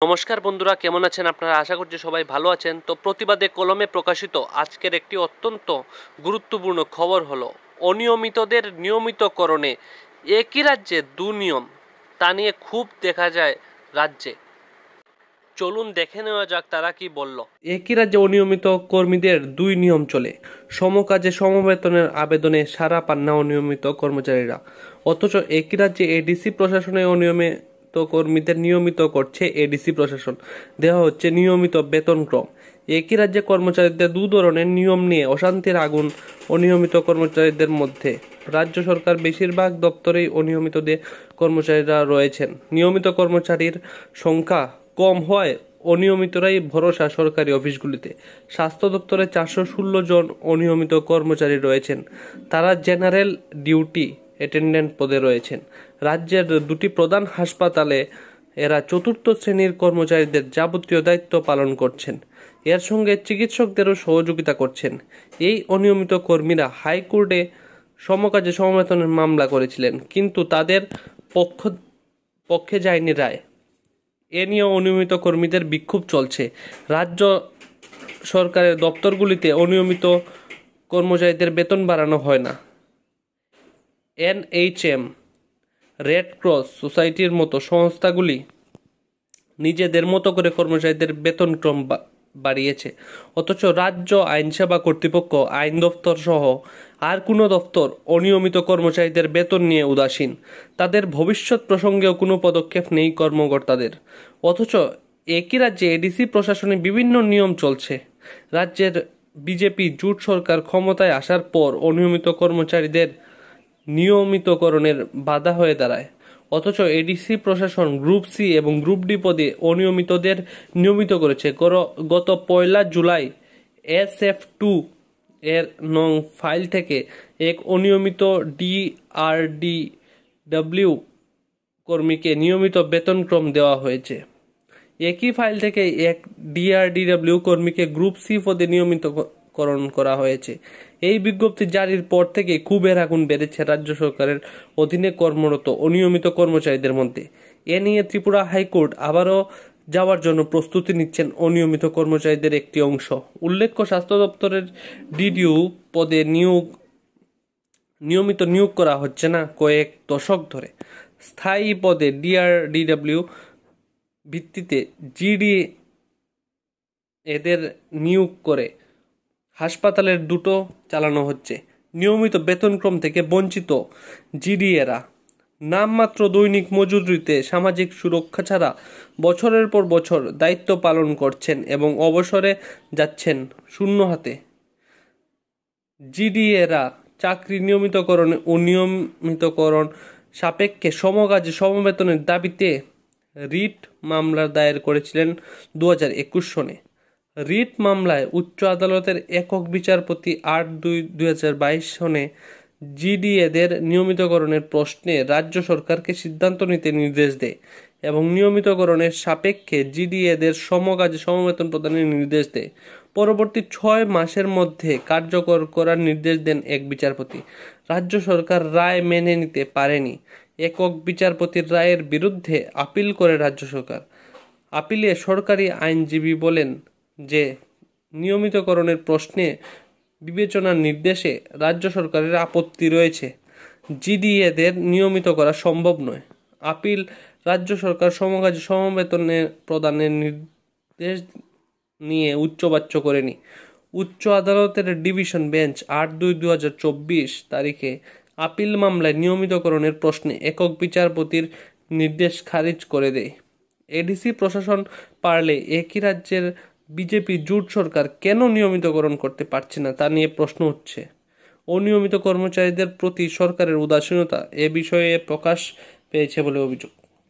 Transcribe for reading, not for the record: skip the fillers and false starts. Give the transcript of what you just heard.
নমস্কার বন্ধুরা, কেমন আছেন আপনারা? আশা করছি সবাই ভালো আছেন। তো প্রতিবাদে কলমে প্রকাশিত আজকের একটি অত্যন্ত গুরুত্বপূর্ণ খবর হলো অনিয়মিতদের নিয়মিতকরণে একই রাজ্যে দুনিয়ম, তা নিয়ে খুব দেখা যায় রাজ্যে। চলুন দেখে নেওয়া যাক তারা কি বলল। একই রাজ্যে অনিয়মিত কর্মীদের দুই নিয়ম চলে। সমকাজে সমবেতনের আবেদনে সাড়া পান না অনিয়মিত কর্মচারীরা, অথচ একই রাজ্যে এডিসি প্রশাসনে অনিয়মিত কর্মীদের নিয়মিত করছে এডিসি প্রশাসন। দেওয়া হচ্ছে নিয়মিত বেতনক্রম। একই রাজ্যে কর্মচারীদের দু ধরনের নিয়ম নিয়ে অশান্তির আগুন অনিয়মিত কর্মচারীদের মধ্যে। রাজ্য সরকার বেশিরভাগ দপ্তরেই অনিয়মিতদের কর্মচারীরা রয়েছেন। নিয়মিত কর্মচারীর সংখ্যা কম হয়, অনিয়মিতরাই ভরসা সরকারি অফিসগুলিতে। স্বাস্থ্য দপ্তরে 416 জন অনিয়মিত কর্মচারী রয়েছেন, তারা জেনারেল ডিউটি অ্যাটেন্ডেন্ট পদে রয়েছেন। রাজ্যের দুটি প্রধান হাসপাতালে এরা চতুর্থ শ্রেণীর কর্মচারীদের যাবতীয় দায়িত্ব পালন করছেন, এর সঙ্গে চিকিৎসকদেরও সহযোগিতা করছেন। এই অনিয়মিত কর্মীরা হাইকোর্টে সমকাজে সমবেতনের মামলা করেছিলেন, কিন্তু তাদের পক্ষে যায়নি রায়। এ নিয়ে অনিয়মিত কর্মীদের বিক্ষোভ চলছে। রাজ্য সরকারের দপ্তরগুলিতে অনিয়মিত কর্মচারীদের বেতন বাড়ানো হয় না। NHM, রেড ক্রস সোসাইটির মতো সংস্থাগুলি নিজেদের মতো করে কর্মচারীদের বেতনক্রম বাড়িয়েছে, অথচ রাজ্য আইনসেবা কর্তৃপক্ষ, আইন দপ্তর সহ আর কোনো দপ্তর অনিয়মিত কর্মচারীদের বেতন নিয়ে উদাসীন। তাদের ভবিষ্যৎ প্রসঙ্গেও কোনো পদক্ষেপ নেই কর্মকর্তাদের। অথচ একই রাজ্যে এডিসি প্রশাসনে বিভিন্ন নিয়ম চলছে। রাজ্যের বিজেপি জোট সরকার ক্ষমতায় আসার পর অনিয়মিত কর্মচারীদের নিয়মিতকরণের বাধা হয়ে দাঁড়ায়, অথচ এডিসি প্রশাসন গ্রুপ সি এবং গ্রুপ ডি পদে অনিয়মিতদের নিয়মিত করেছে। গত 1 জুলাই SF2 এর নং ফাইল থেকে এক অনিয়মিত DRDW কর্মীকে নিয়মিত বেতনক্রম দেওয়া হয়েছে। একই ফাইল থেকে এক DRDW কর্মীকে গ্রুপ সি পদে নিয়মিতকরণ করা হয়েছে। এই বিজ্ঞপ্তি জারির পর থেকে ক্ষোভের আগুন বেড়েছে রাজ্য সরকারের অধীনে কর্মরত অনিয়মিত কর্মচারীদের মধ্যে। এ নিয়ে ত্রিপুরা হাইকোর্ট আবারও যাওয়ার জন্য প্রস্তুতি নিচ্ছেন অনিয়মিত কর্মচারীদের একটি অংশ। উল্লেখ্য, স্বাস্থ্য দপ্তরের DDO পদে নিয়মিত নিয়োগ করা হচ্ছে না কয়েক দশক ধরে। স্থায়ী পদে DRDW ভিত্তিতে GD এদের নিয়োগ করে হাসপাতালের দুটো চালানো হচ্ছে। নিয়মিত বেতনক্রম থেকে বঞ্চিত GD-এরা নামমাত্র দৈনিক মজুরিতে সামাজিক সুরক্ষা ছাড়া বছরের পর বছর দায়িত্ব পালন করছেন এবং অবসরে যাচ্ছেন শূন্য হাতে। GD-এরা চাকরি নিয়মিতকরণে অনিয়মিতকরণ সাপেক্ষে সমকাজে সমবেতনের দাবিতে রিট মামলা দায়ের করেছিলেন 2021 সনে। রিট মামলায় উচ্চ আদালতের একক বিচারপতি 8/2/2022 সনে GD-এদের নিয়মিতকরণের প্রশ্নে রাজ্য সরকারকে সিদ্ধান্ত নিতে নির্দেশ দেয় এবং নিয়মিতকরণের সাপেক্ষে GD-এদের সমকাজে সমবেতন প্রদানের নির্দেশ দেয়। পরবর্তী 6 মাসের মধ্যে কার্যকর করার নির্দেশ দেন এক বিচারপতি। রাজ্য সরকার রায় মেনে নিতে পারেনি। একক বিচারপতির রায়ের বিরুদ্ধে আপিল করে রাজ্য সরকার। আপিলে সরকারি আইনজীবী বলেন যে নিয়মিতকরণের প্রশ্নে বিবেচনার নির্দেশে রাজ্য সরকারের আপত্তি রয়েছে। GD-এদের নিয়মিত করা সম্ভব নয়। আপিল রাজ্য সরকার সমকাজে সমবেতনে প্রদানের নির্দেশ নিয়ে উচ্চবাচ্য করেনি। উচ্চ আদালতের ডিভিশন বেঞ্চ 8/2/2024 তারিখে আপিল মামলায় নিয়মিতকরণের প্রশ্নে একক বিচারপতির নির্দেশ খারিজ করে দেয়। এডিসি প্রশাসন পারলে একই রাজ্যের বিজেপি জোট সরকার কেন নিয়মিতকরণ করতে পারছে না তা নিয়ে প্রশ্ন উঠছে। অনিয়মিত কর্মচারীদের প্রতি সরকারের উদাসীনতা এ বিষয়ে প্রকাশ পেয়েছে বলে অভিযোগ।